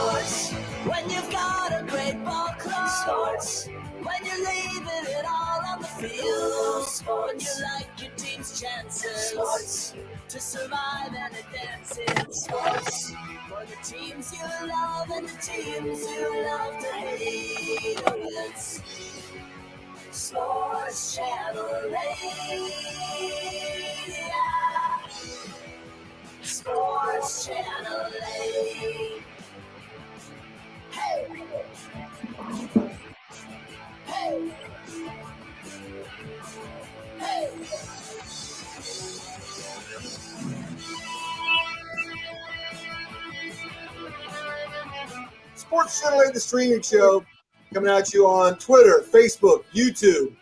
Sports, when you've got a great ball club. Sports, when you're leaving it all on the field. Sports, when you like your team's chances. Sports, to survive and advance in sports. For the teams you love and the teams you love to hate. Oh, yes. Sports Channel 8. Yeah. Sports Channel 8. Hey. Hey. Hey. Sports Channel 8, the streaming show, coming at you on Twitter, Facebook, YouTube.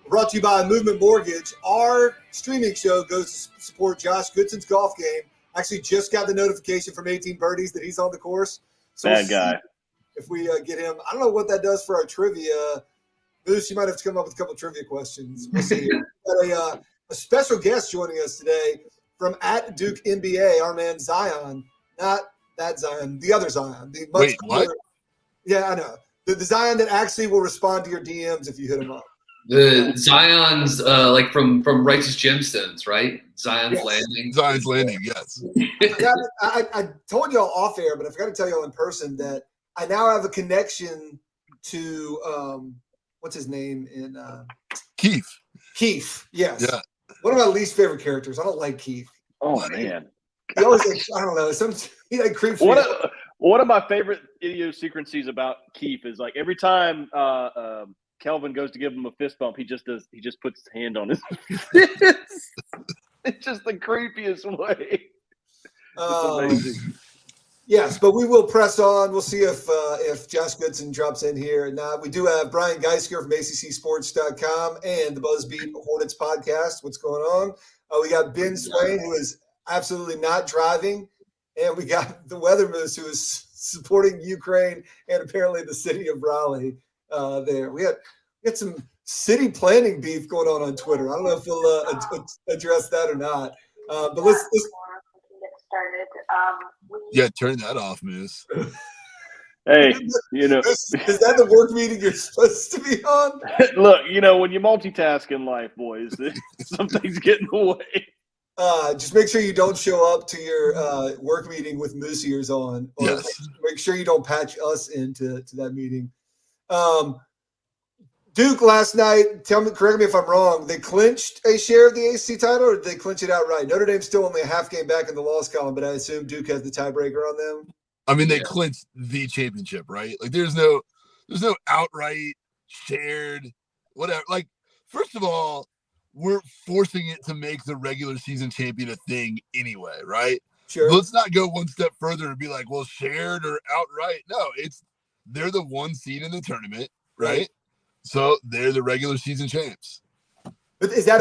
Brought to you by Movement Mortgage. Our streaming show goes to support Josh Goodson's golf game. Actually, just got the notification from 18 Birdies that he's on the course. So Bad guy. If we get him, I don't know what that does for our trivia. Moose, you might have to come up with a couple of trivia questions. We'll see. We've got a special guest joining us today from at Duke NBA, our man Zion. Not that Zion, the other Zion. The much cooler, what? Yeah, I know. The Zion that actually will respond to your DMs if you hit him up. The Zion's like from Righteous Gemstones, right? Zion's Landing. Zion's Landing, yes. I told y'all off air, but I forgot to tell y'all in person that I now have a connection to what's his name in Keith. Keith, yes. Yeah. One of my least favorite characters. I don't like Keith. Oh man. He always I don't know, he like creeps me out. One of my favorite idiosyncrasies about Keith is like every time Kelvin goes to give him a fist bump, he just puts his hand on his fist. It's just the creepiest way. It's amazing. Yes, but we will press on. We'll see if Josh Goodson drops in here. And we do have Brian Geisker from ACCSports.com and the BuzzBeat Hornets podcast. What's going on? We got Ben Swain, who is absolutely not driving. And we got the Weather Moose, who is supporting Ukraine and apparently the city of Raleigh there. We had some city planning beef going on Twitter. I don't know if we'll address that or not. But let's get started. Turn that off, Moose. Hey, is that the work meeting you're supposed to be on? Look, when you multitask in life, boys, some things get in the way. Just make sure you don't show up to your work meeting with moose ears on. Or yes. Make sure you don't patch us into that meeting. Duke last night, correct me if I'm wrong, they clinched a share of the ACC title, or did they clinch it outright? Notre Dame's still only a half game back in the loss column, but I assume Duke has the tiebreaker on them. I mean, they clinched the championship, right? Like, there's no outright shared whatever. Like, first of all, we're forcing it to make the regular season champion a thing anyway, right? Sure. Let's not go one step further and be like, well, shared or outright. No, they're the one seed in the tournament, right? So they're the regular season champs. But is that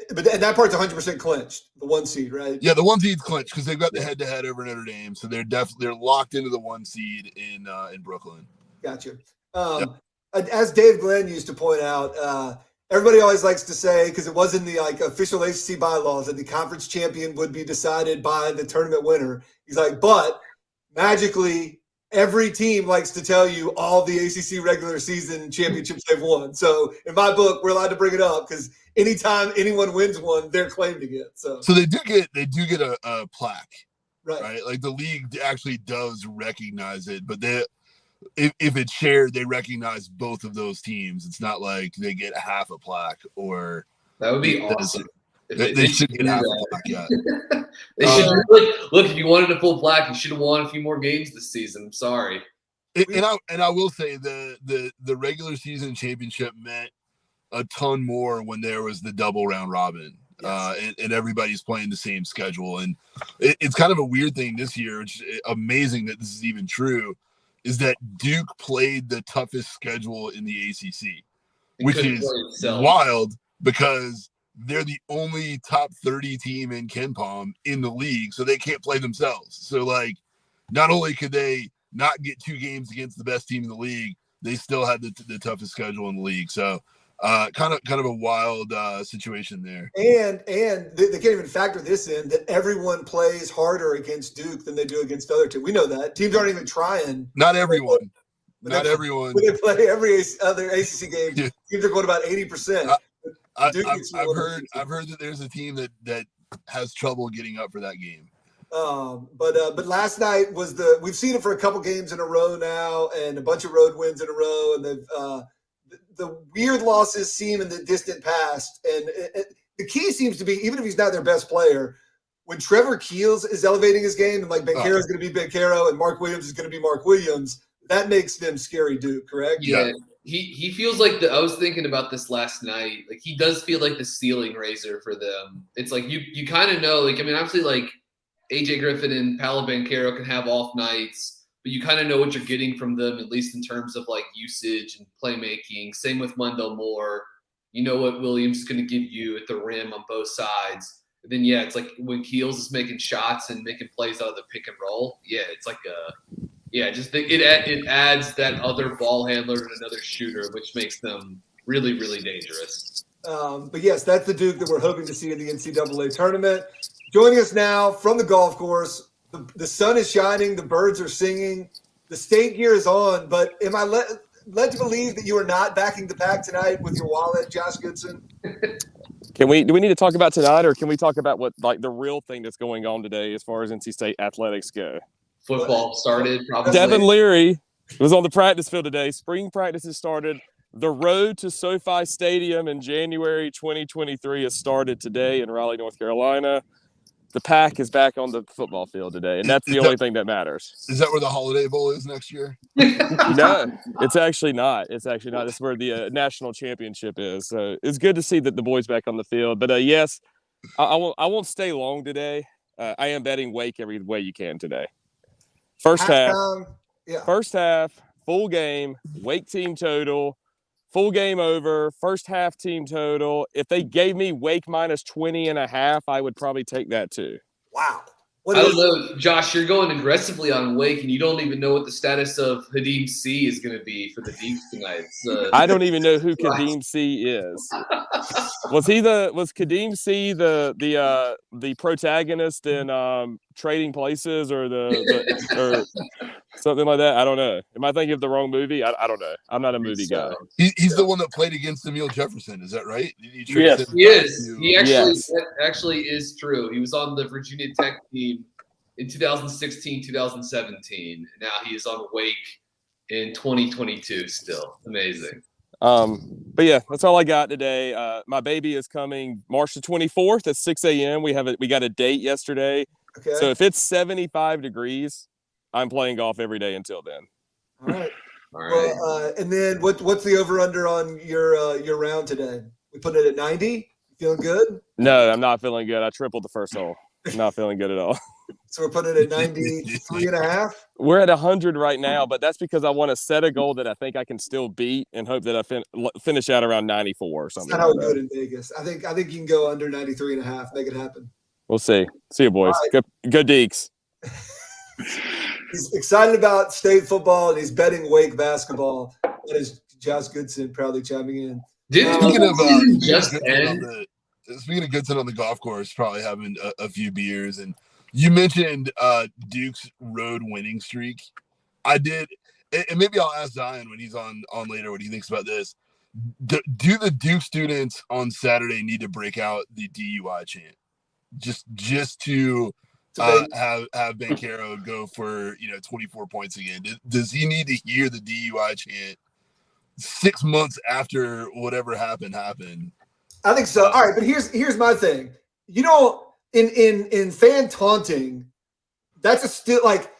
But that part's 100% clinched, the one seed, right? Yeah, the one seed's clinched because they've got the head-to-head over Notre Dame, so they're locked into the one seed in Brooklyn. Gotcha. As Dave Glenn used to point out, everybody always likes to say, because it was in the official ACC bylaws, that the conference champion would be decided by the tournament winner. He's like, but magically, every team likes to tell you all the ACC regular season championships they've won. So in my book, we're allowed to bring it up because anytime anyone wins one, they're claiming it. So they do get a plaque, right? Like the league actually does recognize it, but if it's shared, they recognize both of those teams. It's not like they get half a plaque or that would be awesome. They should get half a plaque. Yeah. They should look. If you wanted a full plaque, you should have won a few more games this season. I'm sorry. And I will say the regular season championship meant a ton more when there was the double round robin. Yes. And everybody's playing the same schedule. And it's kind of a weird thing this year. It's amazing that this is even true, is that Duke played the toughest schedule in the ACC, which is wild because they're the only top 30 team in KenPom in the league, so they can't play themselves. So, like, not only could they not get 2 games against the best team in the league, they still had the toughest schedule in the league. So, Kind of a wild situation there. And they can't even factor this in, that everyone plays harder against Duke than they do against other teams. We know that. Teams aren't even trying. Not everyone. When they play every other ACC game, Yeah. teams are going about 80%. I've heard that there's a team that has trouble getting up for that game. But last night was we've seen it for a couple games in a row now, and a bunch of road wins in a row, and the weird losses seem in the distant past. And the key seems to be, even if he's not their best player, when Trevor Keels is elevating his game, and like Banchero is going to be Banchero and Mark Williams is going to be Mark Williams, that makes them scary Duke, correct? Yeah. He feels like I was thinking about this last night. Like, he does feel like the ceiling raiser for them. It's like you kind of know, like, I mean, obviously, like, AJ Griffin and Paolo Banchero can have off nights, but you kind of know what you're getting from them, at least in terms of like usage and playmaking. Same with Mundell Moore. You know what Williams is going to give you at the rim on both sides. And then, yeah, it's like when Keels is making shots and making plays out of the pick and roll. Yeah, it's like it adds that other ball handler and another shooter, which makes them really, really dangerous. But yes, that's the Duke that we're hoping to see in the NCAA tournament. Joining us now from the golf course, the sun is shining, the birds are singing, the state gear is on. But am I led to believe that you are not backing the pack tonight with your wallet, Josh Goodson? Do we need to talk about tonight, or can we talk about what, like, the real thing that's going on today as far as NC State athletics go? Football started, probably. Devin Leary was on the practice field today. Spring practices started. The road to SoFi Stadium in January 2023 has started today in Raleigh, North Carolina. The pack is back on the football field today, and that's the only thing that matters. Is that where the Holiday Bowl is next year? No, it's actually not. It's actually not. It's where the national championship is. So it's good to see that the boys back on the field. But yes, I won't stay long today. I am betting Wake every way you can today. First half, full game, Wake team total, full game over, first half team total. If they gave me Wake minus 20.5, I would probably take that too. Wow. I don't know, Josh, you're going aggressively on Wake, and you don't even know what the status of Hadim C is going to be for the Deeps tonight. I don't even know who Kadeem C is. Was Kadeem C the protagonist in Trading Places or or something like that? I don't know. Am I thinking of the wrong movie? I don't know. I'm not a movie guy. He's the one that played against Emil Jefferson. Is that right? Yes, he is. That actually is true. He was on the Virginia Tech team in 2016, 2017. Now he is on Wake in 2022 still. Amazing. But yeah, that's all I got today. My baby is coming March the 24th at 6 a.m. We got a date yesterday. Okay. So if it's 75 degrees, I'm playing golf every day until then. All right. All right. Well, and then what's the over under on your round today? We put it at 90. Feeling good? No, I'm not feeling good. I tripled the first hole. Not feeling good at all. So we're putting it at 93.5. We're at 100 right now, but that's because I want to set a goal that I think I can still beat and hope that I finish out around 94 or something. That's not how we do it in Vegas. I think you can go under 93.5, make it happen. We'll see. See you, boys. Right. Go Deeks. He's excited about state football, and he's betting Wake basketball. That is Josh Goodson proudly chiming in. Speaking of Goodson on the golf course, probably having a few beers, and you mentioned Duke's road winning streak. I did, and maybe I'll ask Zion when he's on later what he thinks about this. Do the Duke students on Saturday need to break out the DUI chant just to have Banchero go for 24 points again? Does he need to hear the DUI chant 6 months after whatever happened? I think so. All right, but here's my thing. In fan taunting, that's a still like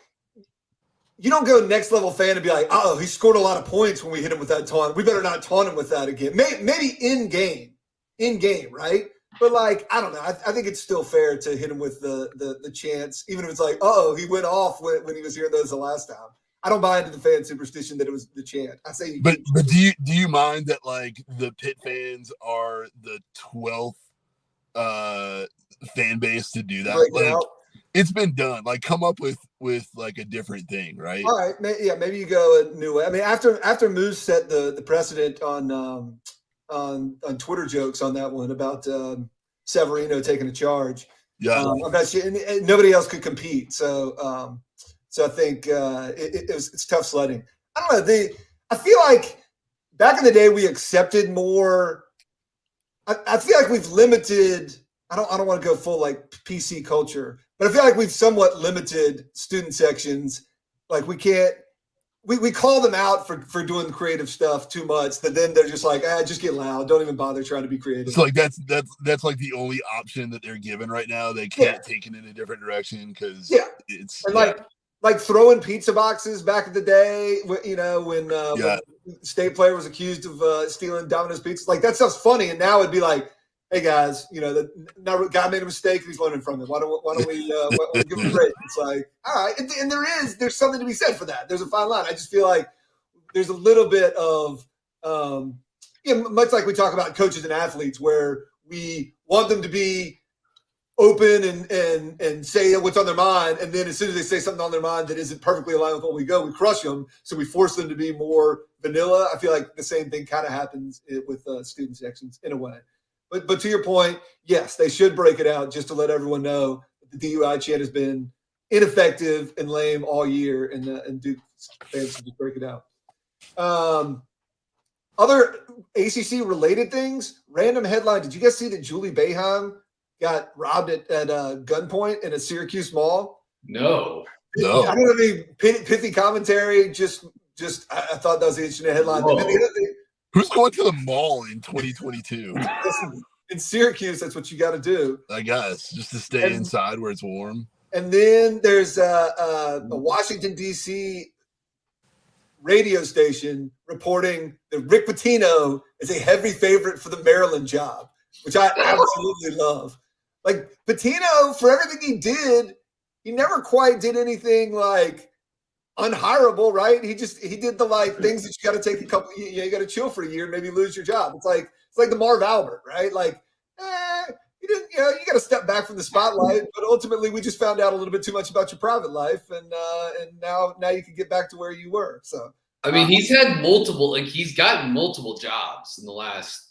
you don't go next level fan and be like, oh, he scored a lot of points when we hit him with that taunt. We better not taunt him with that again. Maybe in game, right? But like, I don't know. I think it's still fair to hit him with the chants, even if it's like, he went off when he was hearing those the last time. I don't buy into the fan superstition that it was the chant. I say, but do you mind that like the Pitt fans are the 12th fan base to do that? Like, it's been done. Like, come up with like a different thing, right? All right, maybe you go a new way. I mean, after Moose set the precedent on on Twitter jokes on that one about Severino taking a charge. Yeah. I bet you, and nobody else could compete. So I think it's tough sledding. I don't know. I feel like back in the day we accepted more. I feel like we've limited. I don't want to go full like PC culture, but I feel like we've somewhat limited student sections. Like we can't. We call them out for doing creative stuff too much. That then they're just like, just get loud. Don't even bother trying to be creative. So like that's like the only option that they're given right now. They can't take it in a different direction because it's like throwing pizza boxes back in the day. You know when state player was accused of stealing Domino's pizza. Like that stuff's funny, and now it'd be like, hey guys, you know the guy made a mistake. He's learning from it. Why don't we give him a break? It's like, all right, and there's something to be said for that. There's a fine line. I just feel like there's a little bit of much like we talk about coaches and athletes, where we want them to be open and say what's on their mind, and then as soon as they say something on their mind that isn't perfectly aligned with what we crush them. So we force them to be more vanilla. I feel like the same thing kind of happens with student sections in a way. But to your point, yes, they should break it out just to let everyone know that the DUI chant has been ineffective and lame all year, and Duke fans should just break it out. Other ACC-related things, random headline. Did you guys see that Julie Boeheim got robbed at gunpoint in a Syracuse mall? No. I don't have any pithy commentary. Just I thought that was an interesting headline. And then the other thing, who's going to the mall in 2022? In Syracuse, that's what you got to do. I guess just to stay inside where it's warm. And then there's a Washington D.C. radio station reporting that Rick Pitino is a heavy favorite for the Maryland job, which I absolutely love. Like Pitino, for everything he did, he never quite did anything like unhireable, right? He did the like things that you got to take a couple. You got to chill for a year, and maybe lose your job. It's like the Marv Albert, right? Like, you didn't, you got to step back from the spotlight. But ultimately, we just found out a little bit too much about your private life, and now you can get back to where you were. So. I mean, he's gotten multiple jobs in the last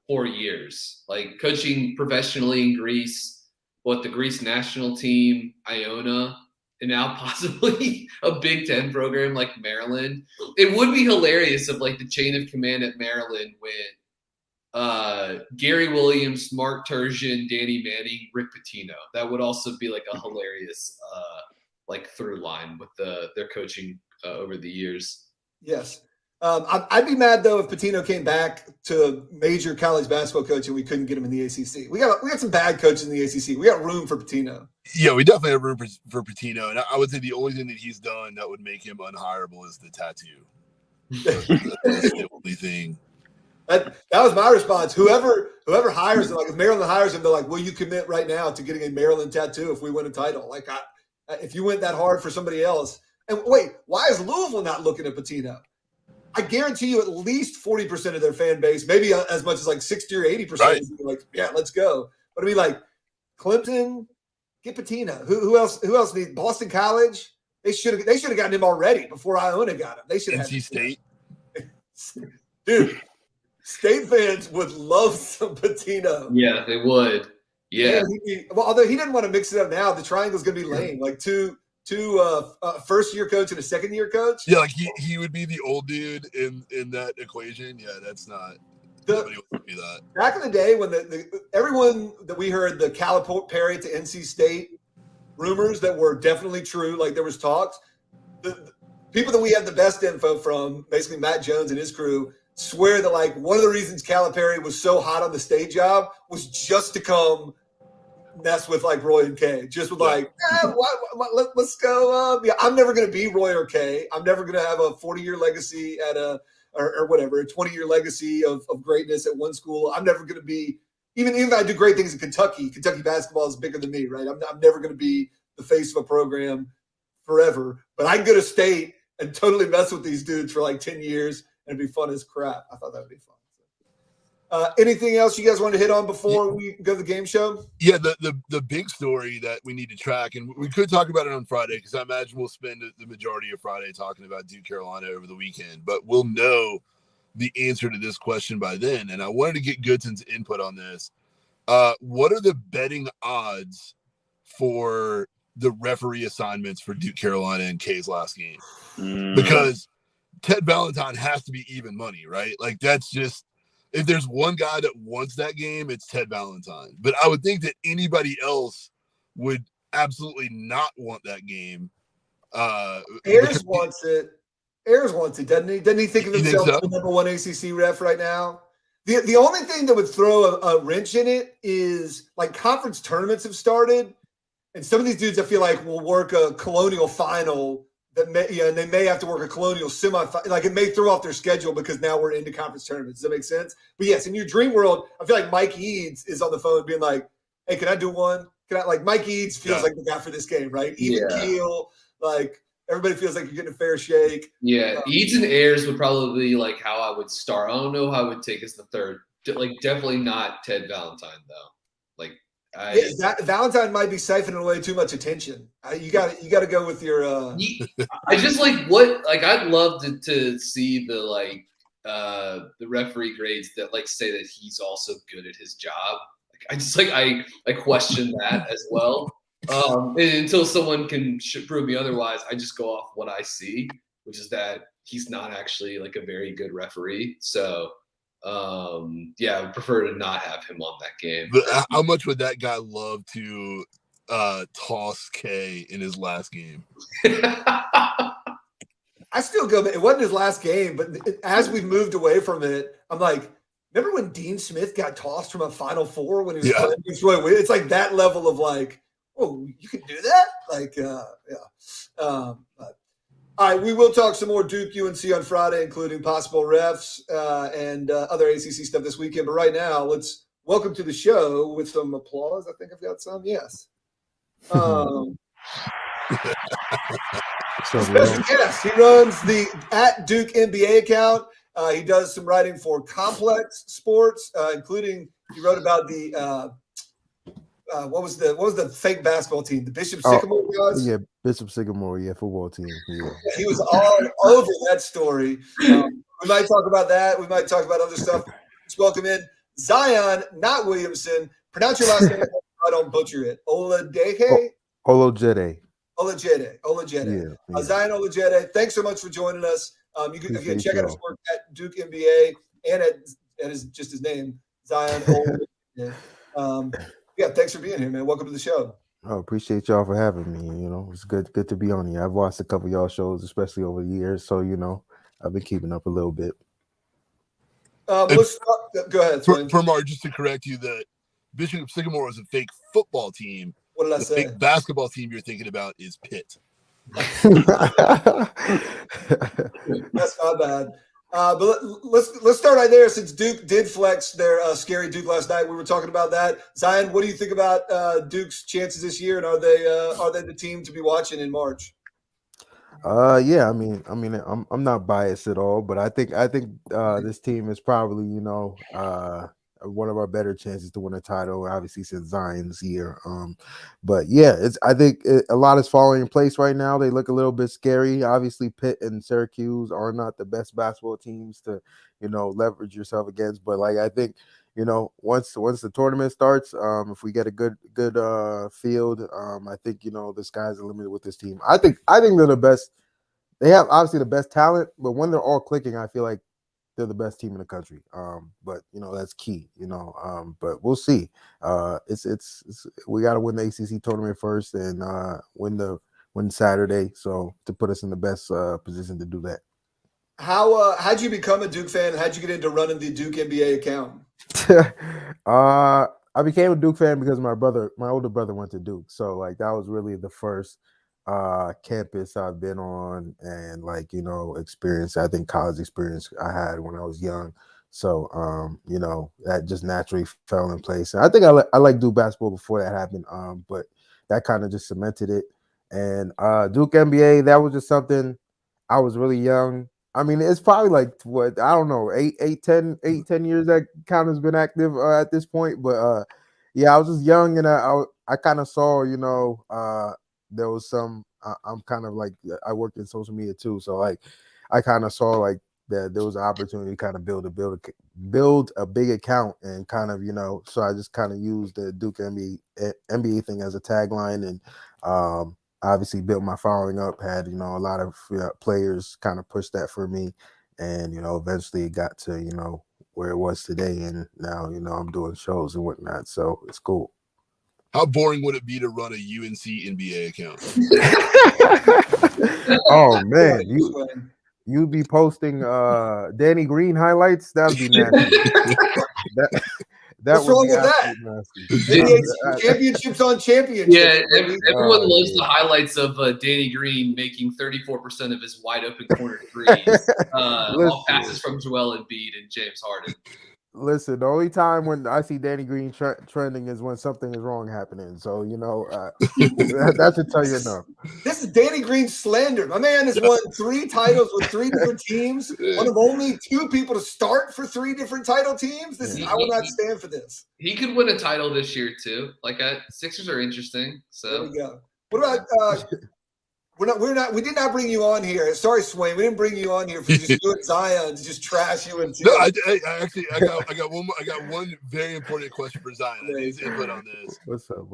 4 years, like coaching professionally in Greece, the Greece national team, Iona, and now possibly a Big Ten program like Maryland. It would be hilarious if like the chain of command at Maryland went Gary Williams, Mark Turgeon, Danny Manning, Rick Pitino. That would also be like a hilarious like through line with their coaching over the years. Yes. I'd be mad though if Pitino came back to major college basketball coach and we couldn't get him in the ACC. We got some bad coaches in the ACC. We got room for Pitino. Yeah, we definitely have room for Pitino, and I would say the only thing that he's done that would make him unhireable is the tattoo. That's the only thing. That was my response. Whoever hires him, like if Maryland hires him, they're like, "Will you commit right now to getting a Maryland tattoo if we win a title?" Like, if you went that hard for somebody else. And wait, why is Louisville not looking at Pitino? I guarantee you at least 40% of their fan base, maybe as much as like 60 or 80%, right. Like, yeah, let's go. But I mean, like, Clemson, get Pitino. Who else needs Boston College? They should have gotten him already before Iona got him. They should have. NC State. Dude, State fans would love some Pitino. Yeah, they would. Yeah. Although he didn't want to mix it up now, the triangle's going to be lame. Like two first-year coach and a second-year coach. Yeah, like he would be the old dude in that equation. Yeah, that's not. Nobody would be that. Back in the day when everyone that we heard the Calipari to NC State rumors that were definitely true, like there was talks. The people that we had the best info from, basically Matt Jones and his crew, swear that like one of the reasons Calipari was so hot on the state job was just to come mess with like Roy and Kay, just with like, let's go. I'm never going to be Roy or Kay. I'm never going to have a 40-year legacy at or whatever, a 20-year legacy of greatness at one school. I'm never going to be, even if I do great things in Kentucky basketball is bigger than me, right? I'm never going to be the face of a program forever, but I can go to state and totally mess with these dudes for like 10 years and it'd be fun as crap. I thought that would be fun. Anything else you guys want to hit on before we go to the game show? Yeah, the big story that we need to track, and we could talk about it on Friday because I imagine we'll spend the majority of Friday talking about Duke Carolina over the weekend. But we'll know the answer to this question by then. And I wanted to get Goodson's input on this. What are the betting odds for the referee assignments for Duke, Carolina, and K's last game? Because Ted Valentine has to be even money, right? Like, that's just, if there's one guy that wants that game, it's Ted Valentine. But I would think that anybody else would absolutely not want that game. Ayers wants it. Ayers wants it, doesn't he? Doesn't he think of himself as so? the number one ACC ref right now? The only thing that would throw a wrench in it is, like, conference tournaments have started, and some of these dudes I feel like will work a Colonial final that may, and they may have to work a Colonial semifinal. Like, it may throw off their schedule because now we're into conference tournaments. Does that make sense? But yes, in your dream world, I feel like Mike Eads is on the phone being like, "Hey, can I do one? Can I?" Like, Mike Eads feels like the guy for this game, right? Even keel, like. Everybody feels like you're getting a fair shake. Yeah, Eads and Ayers would probably be like how I would start. I don't know how I would take as the third. Like, definitely not Ted Valentine though. Like, Valentine might be siphoning away too much attention. You got to go with your. I just like what like I'd love to see the referee grades that like say that he's also good at his job. Like, I just like I question that as well. And until someone can prove me otherwise, I just go off what I see, which is that he's not actually like a very good referee. So, I would prefer to not have him on that game. But how much would that guy love to toss K in his last game? I still go. It wasn't his last game, but as we've moved away from it, I'm like, remember when Dean Smith got tossed from a Final Four when he was playing against Roy Williams? It's like that level of like, oh, you can do that? Like, all right, we will talk some more Duke UNC on Friday, including possible refs and other ACC stuff this weekend. But right now, let's welcome to the show with some applause. I think I've got some. Yes. Special guest. He runs the @Duke NBA account. He does some writing for Complex Sports, including he wrote about the what was the fake basketball team? The Bishop Sycamore guys? Yeah, Bishop Sycamore, football team. Yeah. He was all over that story. We might talk about that. We might talk about other stuff. Let's welcome in Zion, not Williamson. Pronounce your last name. I don't butcher it. Olejede. Yeah. Zion Olejede. Thanks so much for joining us. You can again check out his work at Duke NBA and at his name, Zion Olejede. Yeah, thanks for being here, man. Welcome to the show. Oh, appreciate y'all for having me. It's good to be on here. I've watched a couple of y'all shows, especially over the years, so I've been keeping up a little bit. Let's go ahead. For Mark, just to correct you, that Bishop Sycamore was a fake football team. What did I say? The fake basketball team you're thinking about is Pitt. That's not bad. But let's start right there. Since Duke did flex their scary Duke last night, we were talking about that. Zion, what do you think about Duke's chances this year, and are they the team to be watching in March? Yeah, I'm not biased at all, but I think this team is probably one of our better chances to win a title, obviously since Zion's year. But yeah, I think a lot is falling in place right now. They look a little bit scary. Obviously, Pitt and Syracuse are not the best basketball teams to leverage yourself against. But like I think once the tournament starts, if we get a good field, I think the sky's the limit with this team. I think they're the best. They have obviously the best talent, but when they're all clicking, I feel like they're the best team in the country. But that's key. But we'll see. It's we got to win the ACC tournament first and win Saturday, so to put us in the best position to do that. How'd you become a Duke fan? How'd you get into running the Duke NBA account? I became a Duke fan because my older brother went to Duke, so like that was really the first campus I've been on and experience. I think college experience I had when I was young. So that just naturally fell in place. And I think I like Duke basketball before that happened. But that kind of just cemented it. And Duke NBA, that was just something. I was really young. I mean, it's probably like what I don't know, 10 years that count has been active at this point. But yeah, I was just young and I kind of saw, there was some. I'm kind of like I work in social media too, so like I kind of saw like that there was an opportunity to kind of build a big account and kind of, so I just kind of used the Duke NBA thing as a tagline, and obviously built my following up, had, a lot of players kind of push that for me, and, eventually it got to, where it was today, and now, I'm doing shows and whatnot, so it's cool. How boring would it be to run a UNC NBA account? Oh man, you'd be posting Danny Green highlights. That'd be nasty. What's wrong with that? Nasty. Championships on championships. Yeah, everyone loves the highlights of Danny Green making 34% of his wide open corner threes. All passes from Joel Embiid and James Harden. Listen, the only time when I see Danny Green trending is when something is wrong happening. So, that should tell you enough. This is Danny Green slander. My man has won 3 titles with 3 different teams. One of only 2 people to start for 3 different title teams. I will not stand for this. He could win a title this year too. Sixers are interesting. So there we go. What about we did not bring you on here. Sorry, Swain. We didn't bring you on here for just you and Zion to just trash you and No, I got one more. I got one very important question for Zion. I need his input on this. What's up?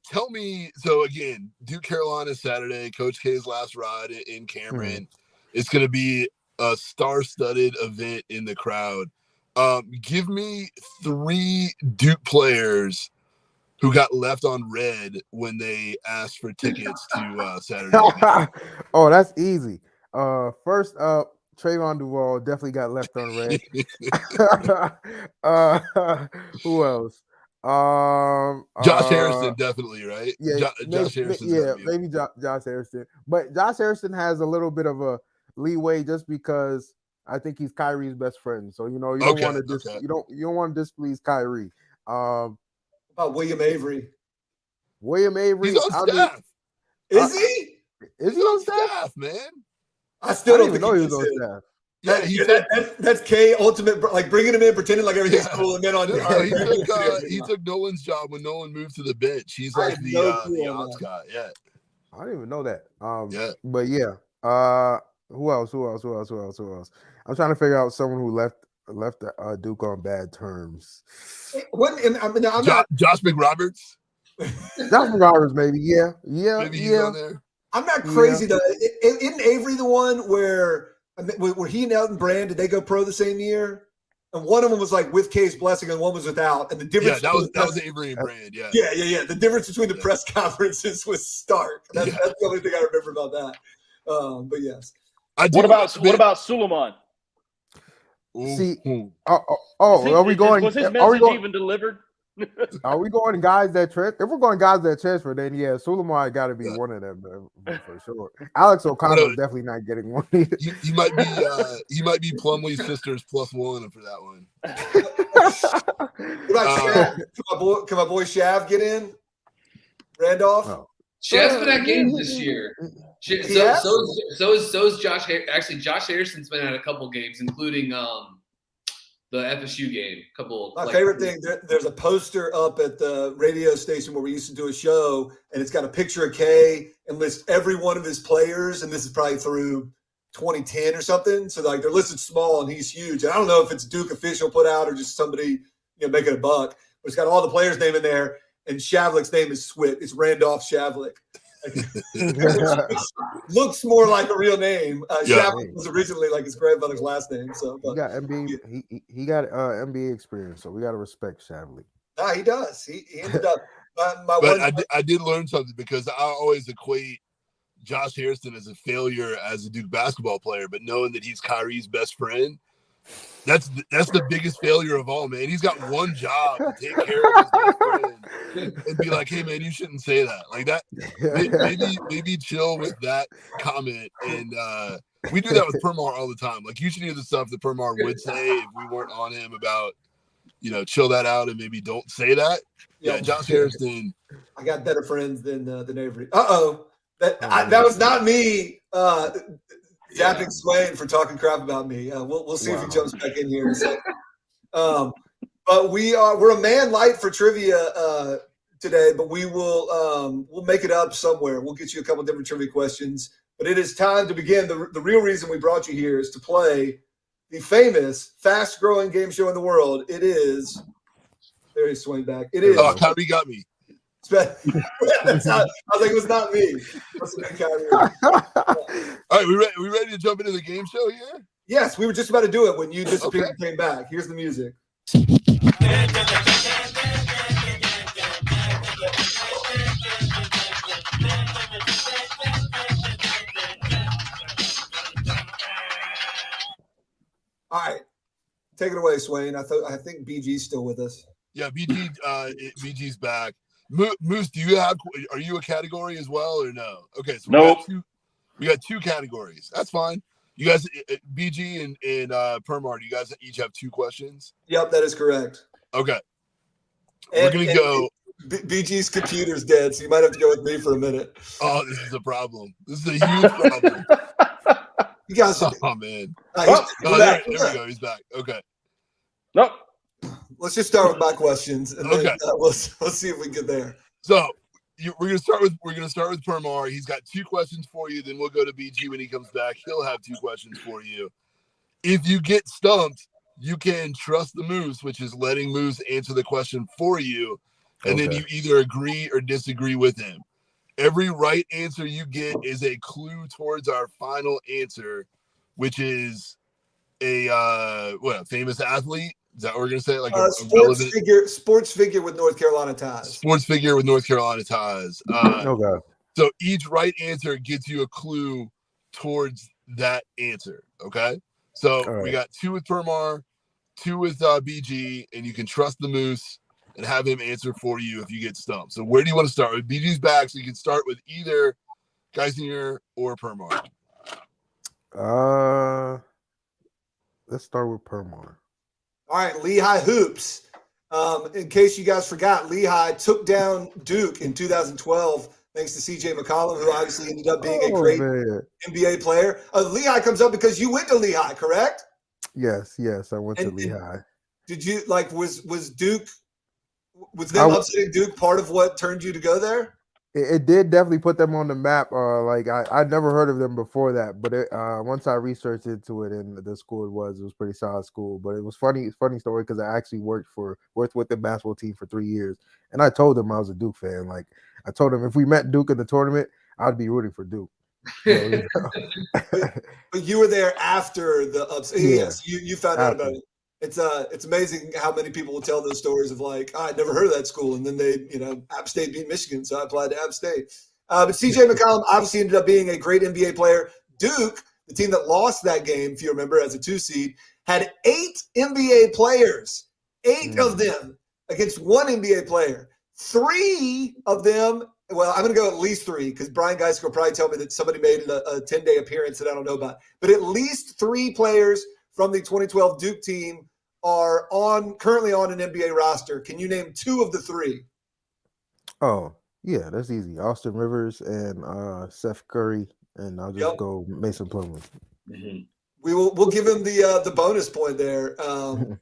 Tell me. So again, Duke Carolina Saturday. Coach K's last ride in Cameron. It's going to be a star-studded event in the crowd. Give me 3 Duke players who got left on red when they asked for tickets to Saturday. Oh, that's easy. First up, Trayvon Duval definitely got left on red. Who else? Josh Harrison, definitely, right? Yeah, Josh Harrison. Yeah, maybe Josh Harrison. But Josh Harrison has a little bit of a leeway just because I think he's Kyrie's best friend. So you don't want to you don't want to displease Kyrie. William Avery. William Avery. He's on staff. Is he? Is he on staff, man? I still don't even know he was on staff. Yeah, that's K ultimate, like bringing him in, pretending like everything's cool, and then on. He took Nolan's job when Nolan moved to the bench. He's like the odds guy. Yeah, I didn't even know that. Yeah, but yeah. Who else? I'm trying to figure out someone who left Duke on bad terms. Josh McRoberts. Josh McRoberts, maybe. Yeah. Maybe he's on there. I'm not crazy though. Isn't Avery the one where he and Elton Brand, did they go pro the same year? And one of them was like with K's blessing, and one was without. And the difference, that was Avery and Brand. Yeah. The difference between the press conferences was stark. That's the only thing I remember about that. But yes. What about Suleiman? See, are we going? Was his message even delivered? Are we going guys that transfer? If we're going guys that transfer, then yeah, Suleiman got to be one of them for sure. Alex O'Connell is definitely not getting one either. He might be Plumlee's sister's +1 for that one. Can my boy Shav get in? Randolph. Oh. Shav's been at games this year. So is Josh. Actually, Josh Harrison's been at a couple games, including the FSU game. My favorite thing. There's a poster up at the radio station where we used to do a show, and it's got a picture of K and lists every one of his players, and this is probably through 2010 or something. So like they're listed small, and he's huge. And I don't know if it's Duke official put out or just somebody making a buck, but it's got all the players' name in there, and Shavlik's name is Swit. It's Randolph Shavlik. Looks more like a real name. Shavlik was originally like his grandmother's last name. So he got NBA. He got NBA experience, so we got to respect Shavlik. He does. He ended up. I did learn something because I always equate Josh Harrison as a failure as a Duke basketball player, but knowing that he's Kyrie's best friend, that's the biggest failure of all, man. He's got one job to take care of his best friend and be like, hey man, you shouldn't say that. Like that, maybe chill with that comment. And we do that with Permar all the time. Like you should hear the stuff that Permar would say if we weren't on him about, chill that out and maybe don't say that. Yeah, Josh Harrison. I got better friends than Avery. That was not me. Zapping Swain for talking crap about me. We'll see if he jumps back in here in a second. But we're a man light for trivia today, but we'll make it up somewhere. We'll get you a couple different trivia questions. But it is time to begin. The real reason we brought you here is to play the famous, fast-growing game show in the world. It is. There he's swinging back. It is. Oh, Kyrie got me. That's how, I was like, it was not me. Must have been Kyrie. All right, we ready to jump into the game show here? Yes, we were just about to do it when you disappeared and came back. Here's the music. All right, take it away, Swain. I think BG's still with us. Yeah, BG's back. Moose, are you a category as well or no? Okay, so nope. We got two categories. That's fine. You guys, BG and Permar, you guys each have 2 questions? Yep, that is correct. Okay. We're going to go. BG's computer's dead, so you might have to go with me for a minute. Oh, this is a problem. This is a huge problem. You guys. Oh, man. There we go. He's back. Okay. Nope. Let's just start with my questions, and then we'll see if we get there. So we're gonna start with Permar. He's got 2 questions for you. Then we'll go to BG when he comes back. He'll have 2 questions for you. If you get stumped, you can trust the Moose, which is letting Moose answer the question for you, and then you either agree or disagree with him. Every right answer you get is a clue towards our final answer, which is a famous athlete. Is that what we're gonna say? Like a sports figure with North Carolina ties. Sports figure with North Carolina ties. Okay. So each right answer gets you a clue towards that answer. Okay. So we got 2 with Permar, 2 with BG, and you can trust the Moose and have him answer for you if you get stumped. So where do you want to start? With BG's back, so you can start with either Geisinger or Permar. Let's start with Permar. All right, Lehigh Hoops. In case you guys forgot, Lehigh took down Duke in 2012 thanks to CJ McCollum, who obviously ended up being a great NBA player. Lehigh comes up because you went to Lehigh, correct? Yes, I went to Lehigh. Did you was Duke? Was them upsetting Duke part of what turned you to go there? It did definitely put them on the map. I'd never heard of them before that, but once I researched into it and the school it was pretty solid school. But it was funny story because I actually worked with the basketball team for 3 years, and I told them I was a Duke fan. Like I told them if we met Duke in the tournament, I'd be rooting for Duke. But you were there after the upset. Yeah, yes, you found out about it. It's amazing how many people will tell those stories of like, I'd never heard of that school. And then App State beat Michigan. So I applied to App State. But CJ McCollum obviously ended up being a great NBA player. Duke, the team that lost that game, if you remember, as a 2 seed, had 8 NBA players, 8 of them against 1 NBA player. 3 of them, well, I'm going to go at least 3 because Brian Geisinger will probably tell me that somebody made a 10-day appearance that I don't know about. But at least 3 players from the 2012 Duke team are currently on an NBA roster. Can you name 2 of the 3? Oh, yeah, that's easy. Austin Rivers and Seth Curry, and I'll just go Mason Plumlee. Mm-hmm. We'll give him the bonus point there. So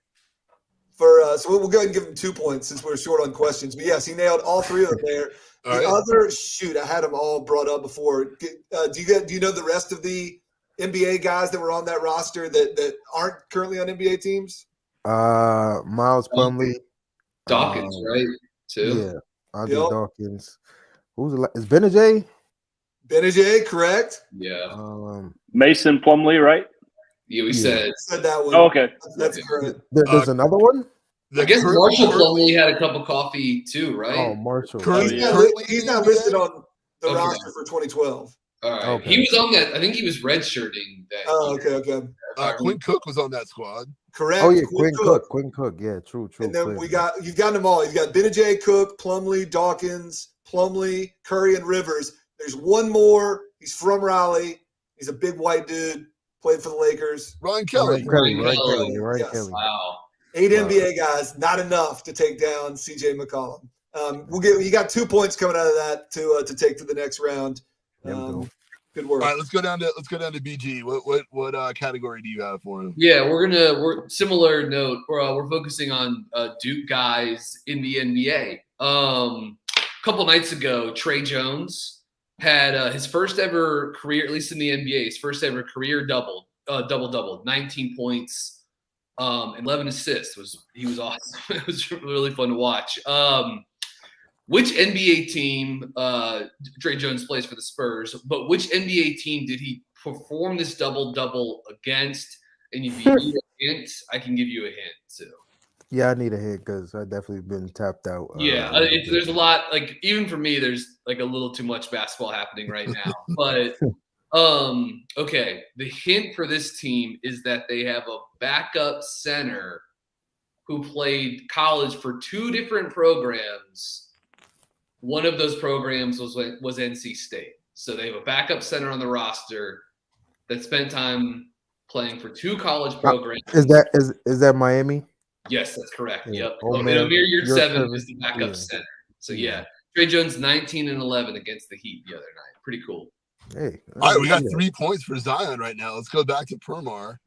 we'll go ahead and give him 2 points since we're short on questions. But yes, he nailed all 3 of them there. I had them all brought up before. Do you know the rest of the NBA guys that were on that roster that aren't currently on NBA teams? Miles Plumlee, Dawkins, right? Too. Yeah, Andre Dawkins. Is Benajay? Benajay, correct? Yeah. Mason Plumlee, right? Yeah, we said that one. Oh, okay, that's correct. There's another one. I guess Marshall Plumlee had a cup of coffee too, right? Oh, Marshall. He's not listed on the roster for 2012. All right. Okay. He was on that. I think he was redshirting that. Oh, okay. Quinn Cook was on that squad. Correct. Oh yeah, Quinn Cook. Yeah, true. And then you've gotten them all. You've got Benajay, Cook, Plumlee, Dawkins, Plumlee, Curry, and Rivers. There's one more. He's from Raleigh. He's a big white dude. Played for the Lakers. Ryan Kelly. Ryan Kelly. Wow. 8 NBA guys, not enough to take down CJ McCollum. You got 2 points coming out of that to take to the next round. Good work. All right, let's go down to BG. What category do you have for him? Yeah, we're similar note. We're focusing on Duke guys in the NBA. A couple nights ago, Trey Jones had his first ever career, at least in the NBA, his first ever career double. double-double, 19 points, 11 assists. He was awesome. It was really fun to watch. Which NBA team, Trey Jones plays for the Spurs, but which NBA team did he perform this double-double against? And if you need a hint, I can give you a hint too. Yeah, I need a hint because I've definitely been tapped out. There's a lot, like, even for me, there's like a little too much basketball happening right now. But okay, the hint for this team is that they have a backup center who played college for 2 different programs. One of those programs was NC State. So they have a backup center on the roster that spent time playing for 2 college programs. Is that Miami? Yes, that's correct. Yeah. Yep. Oh, Amir Yurtseven Yurtseven. is the backup Yeah. center. So yeah, Trey Jones 19 and 11 against the Heat the other night. Pretty cool. Hey, All right, we got 3 points for Zion right now. Let's go back to Permar.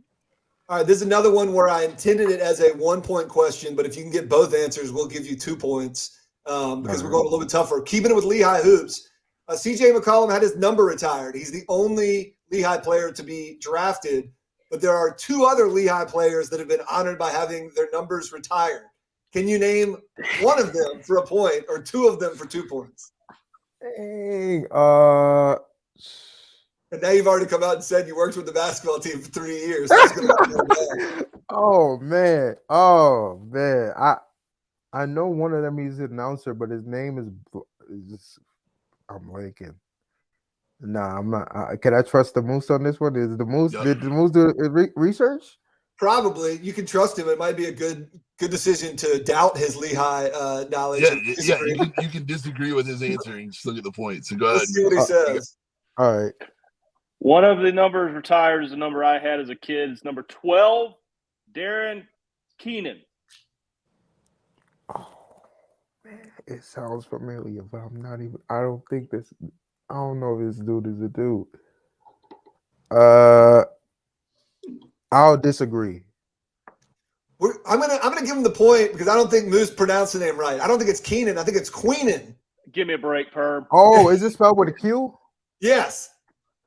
All right, this is another one where I intended it as a 1-point question, but if you can get both answers, we'll give you 2 points because we're going a little bit tougher. Keeping it with Lehigh hoops, CJ McCollum had his number retired. He's the only Lehigh player to be drafted, but there are 2 other Lehigh players that have been honored by having their numbers retired. Can you name one of them for a point or 2 of them for 2 points? Hey, And now you've already come out and said you worked with the basketball team for 3 years. So it's gonna be really bad. oh man, I know one of them. He's an announcer, but his name is I'm blanking. Nah, I'm not. Can I trust the Moose on this one? Is the Moose? Yep. Did the Moose do research? Probably. You can trust him. It might be a good decision to doubt his Lehigh knowledge. Yeah, and yeah. disagree. You can disagree with his answer and just look at the points. So go Let's ahead. see what he says. All right. One of the numbers retired is the number I had as a kid. It's number 12, Darren Keenan. Oh man, it sounds familiar, but I'm not even. I don't think this. I don't know if this dude is a dude. I'll disagree. I'm gonna give him the point because I don't think Moose pronounced the name right. I don't think it's Keenan. I think it's Queenan. Give me a break, Perm. Oh, is it spelled with a Q? Yes.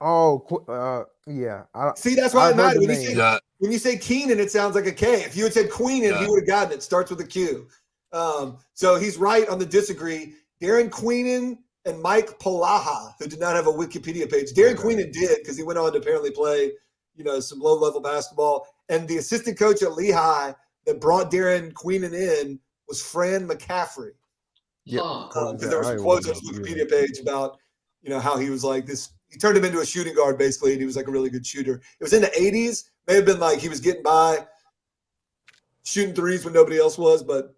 Oh, yeah. See, that's why I it matters. heard the When you, name. say, Yeah. when you say Keenan, it sounds like a K. If you had said Queenan, he would have gotten it. Starts with a Q. So he's right on the disagree. Darren Queenan and Mike Polaha, who did not have a Wikipedia page. Darren Queenan did because he went on to apparently play, some low-level basketball. And the assistant coach at Lehigh that brought Darren Queenan in was Fran McCaffrey. Yeah. There were some quotes on his Wikipedia page about, how he was like this. He turned him into a shooting guard basically, and he was like a really good shooter. It was in the 80s. May have been like he was getting by shooting threes when nobody else was, but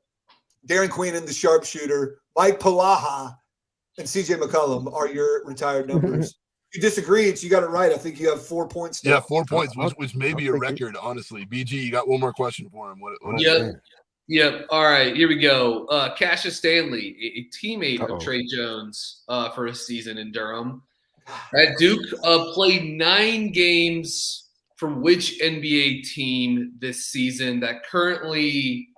Darren Queenan, the sharpshooter, Mike Polaha, and CJ McCollum are your retired numbers. You disagreed, so you got it right. I think you have 4 points still. Yeah, 4 points, which may be a record, honestly. BG, you got one more question for him. Yep. All right, here we go. Cassius Stanley, a teammate of Trey Jones for a season in Durham. At Duke, played 9 games for which NBA team this season that currently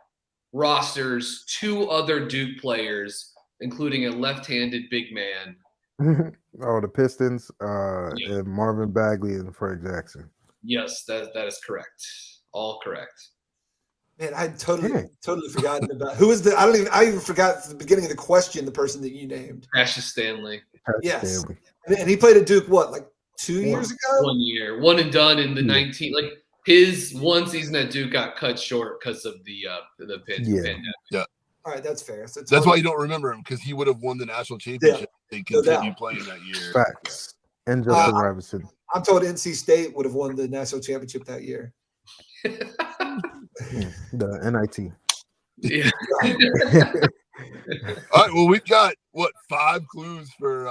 rosters 2 other Duke players, including a left-handed big man? The Pistons and Marvin Bagley and Fred Jackson. Yes, that is correct. All correct. Man, I had totally forgotten about who is the. I even forgot at the beginning of the question the person that you named. Cassius Stanley. Yes, and he played at Duke. What, like 2 years ago? 1 year, one and done in the 19. Like his one season at Duke got cut short because of the pandemic. Yeah. All right, that's fair. So that's why you don't remember him, because he would have won the national championship. They continued playing that year. Facts. And Justin Robinson. I'm told NC State would have won the national championship that year. The NIT. Yeah. All right. Well, we've got 5 clues for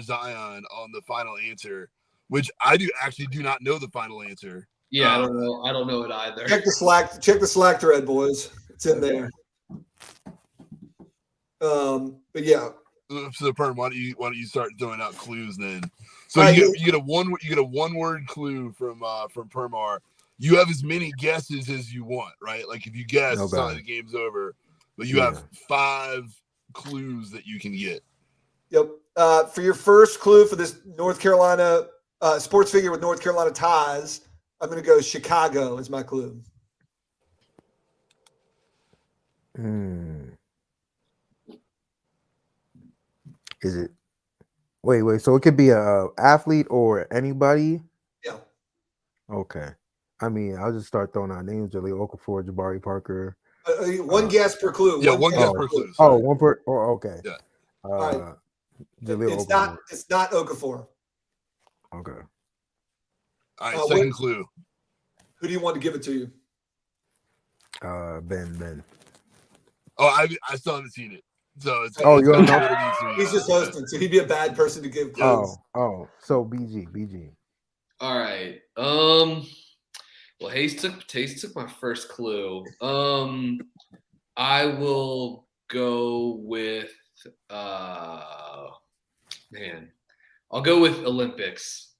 Zion on the final answer, which I do not know the final answer. Yeah, I don't know. I don't know it either. Check the Slack thread, boys. It's in there. But yeah. So Perm, why don't you start throwing out clues then? So you get a one word clue from Permar. You have as many guesses as you want, right? Like if you guess, it's not like the game's over. But you have 5 clues that you can get. Yep. For your first clue for this North Carolina sports figure with North Carolina ties, I'm going to go Chicago as my clue. Is it? Wait. So it could be a athlete or anybody. Yeah. Okay. I mean, I'll just start throwing out names: Jaleel Okafor, Jabari Parker. One guess per clue. Yeah, one guess per clue. Oh, one per. Oh, okay. Yeah. All right. Jaleel It's Okafor. not Okafor. Okay. All right, second clue. Who do you want to give it to you? Ben. Oh, I still haven't seen it. So it's you don't know? He's just hosting, so he'd be a bad person to give clues. So BG. All right. Well, Hayes took my first clue. I will go with I'll go with Olympics.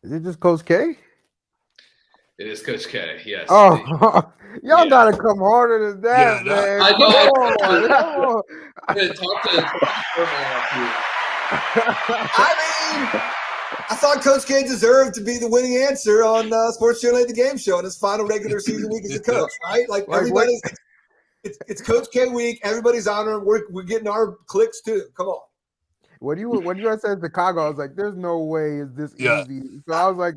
Is it just Coach K? It is Coach K. Yes. Oh, y'all gotta come harder than that, man. I know. Come on. I'm gonna talk to I mean, I thought Coach K deserved to be the winning answer on Sports Channel The Game Show in his final regular season week as a coach, right? Like everybody's, it's Coach K week. Everybody's honoring. We're getting our clicks too. Come on. When you said Chicago, I was like, "There's no way it's this easy." So I was like,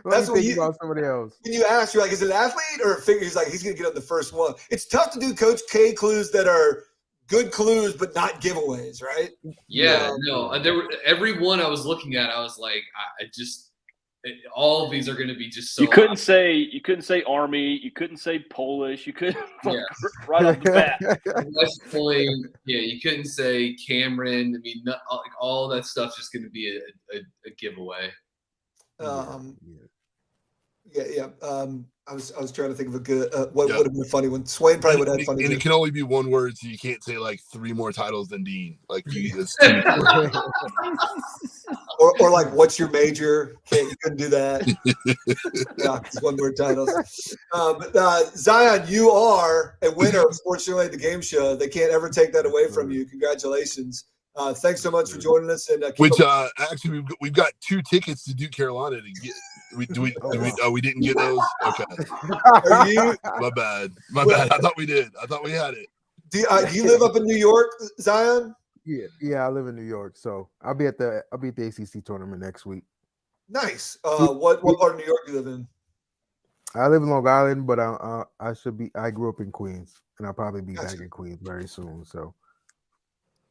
"Let me think about somebody else." When you ask, you're like, "Is it an athlete or a figure?" He's like, "He's going to get on the first one." It's tough to do Coach K clues that are good clues but not giveaways, right? Yeah, every one I was looking at, I was like, all of these are going to be just so. You couldn't say Army. You couldn't say Polish. You couldn't right off the bat. West Point. Yeah, you couldn't say Cameron. I mean, all that stuff's just going to be a giveaway. I was trying to think of a good what would have been a funny one. Swain probably would have had funny. And it can only be one word, so you can't say like 3 more titles than Dean. Like it's too or like, what's your major? You couldn't do that. Yeah, it's 1 word titles. Zion, you are a winner of Sports Channel The Game Show. They can't ever take that away from you. Congratulations. Thanks so much for joining us. And actually we've got 2 tickets to Duke Carolina to get. We didn't get those. Okay. My bad. I thought we did. I thought we had it. Do you live up in New York, Zion? Yeah, I live in New York, so I'll be at the ACC tournament next week. Nice. What part of New York do you live in? I live in Long Island, but I grew up in Queens, and I'll probably be back in Queens very soon. So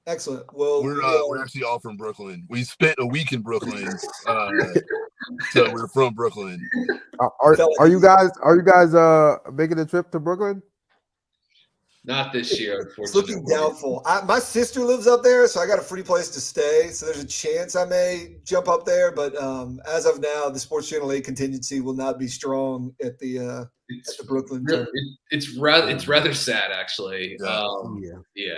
excellent. Well, we're actually all from Brooklyn. We spent a week in Brooklyn, so we're from Brooklyn. Are you guys making the trip to Brooklyn? Not this year, unfortunately. It's looking doubtful. My sister lives up there, so I got a free place to stay. So there's a chance I may jump up there. But as of now, the Sports Channel 8 contingency will not be strong at the Brooklyn. It's rather sad, actually.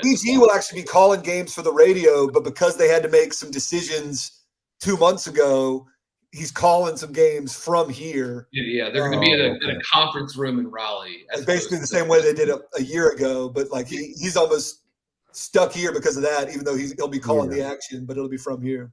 PG will actually be calling games for the radio, but because they had to make some decisions 2 months ago, he's calling some games from here. Yeah, they're going to be in a conference room in Raleigh. Basically the same way they did a year ago, but like he's almost stuck here because of that, even though he'll be calling the action, but it'll be from here.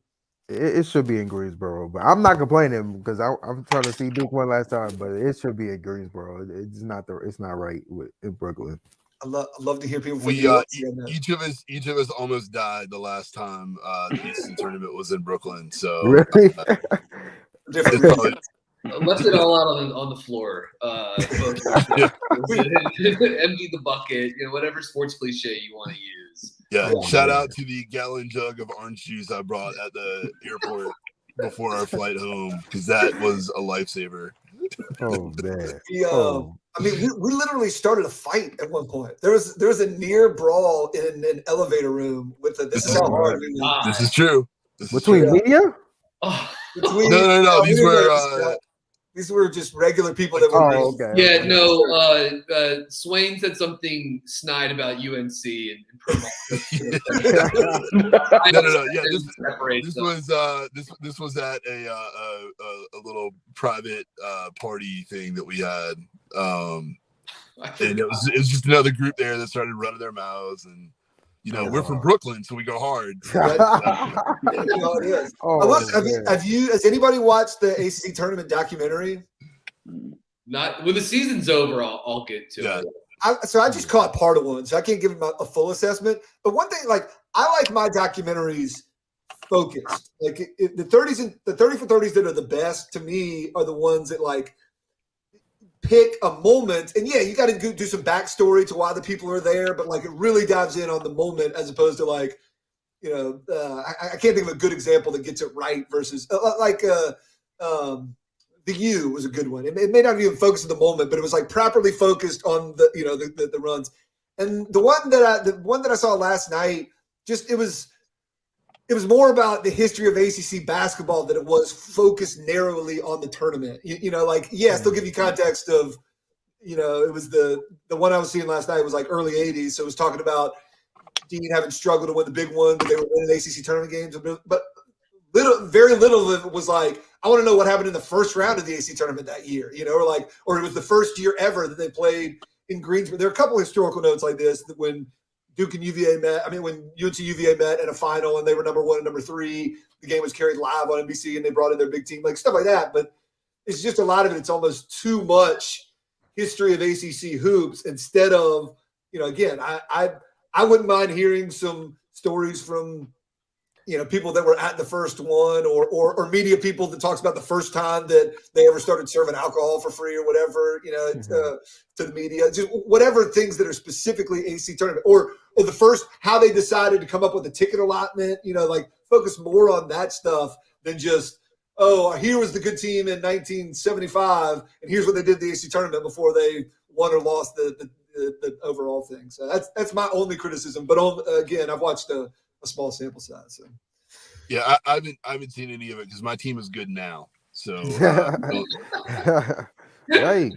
It should be in Greensboro, but I'm not complaining because I'm trying to see Duke one last time, but it should be in Greensboro. It's not right in Brooklyn. I love to hear people from each of us almost died the last time the ACC tournament was in Brooklyn. So really? Left it all out on the floor. Empty the bucket, whatever sports cliche you want to use. Yeah, shout out to the gallon jug of orange juice I brought at the airport before our flight home, because that was a lifesaver. Oh man! I mean, we literally started a fight at one point. There was a near brawl in an elevator room with this is how hard. This is true. Between media? No. These were just regular people that were. Okay. Yeah, no. Swain said something snide about UNC and promo. No. Yeah, this was at a little private party thing that we had, and it was just another group there that started running their mouths, and we're from Brooklyn, so we go hard. It is. Has anybody watched the ACC tournament documentary? Not when the season's over. I'll get to it. I just caught part of one, so I can't give him a full assessment. But one thing, I like my documentaries focused. Like the 30s and the 30 for 30s that are the best to me are the ones that pick a moment, and you got to do some backstory to why the people are there, but it really dives in on the moment as opposed to I can't think of a good example that gets it right versus The U was a good one. It may not even focus on the moment, but it was properly focused on the runs. And the one that I saw last night, it was more about the history of ACC basketball than it was focused narrowly on the tournament. Yes, they'll give you context of, it was the one I was seeing last night was early 80s. So it was talking about Dean having struggled to win the big one, but they were winning ACC tournament games. But very little of it was I want to know what happened in the first round of the ACC tournament that year, or it was the first year ever that they played in Greensboro. There are a couple of historical notes like this that when Duke and UVA met, when UNC UVA met in a final and they were number 1 and number 3, the game was carried live on NBC and they brought in their big team, stuff like that. But it's just a lot of it. It's almost too much history of ACC hoops instead of, again, I wouldn't mind hearing some stories from, people that were at the first one or media people that talks about the first time that they ever started serving alcohol for free or whatever, to the media, just whatever things that are specifically ACC tournament or the first, how they decided to come up with a ticket allotment, focus more on that stuff than just, here was the good team in 1975 and here's what they did in the ACC tournament before they won or lost the overall thing. So that's my only criticism. But again, I've watched a small sample size. So. Yeah, I haven't seen any of it because my team is good now. So right.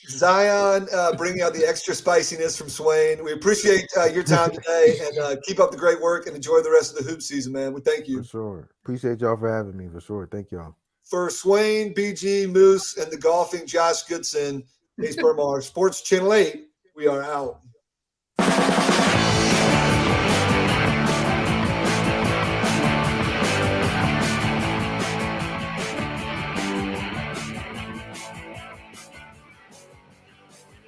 Zion bringing out the extra spiciness from Swain. We appreciate your time today and keep up the great work and enjoy the rest of the hoop season, man. We thank you. For sure. Appreciate y'all for having me. For sure. Thank y'all. For Swain, BG, Moose, and the golfing Josh Goodson, Ace Bermar, Sports Channel 8, we are out.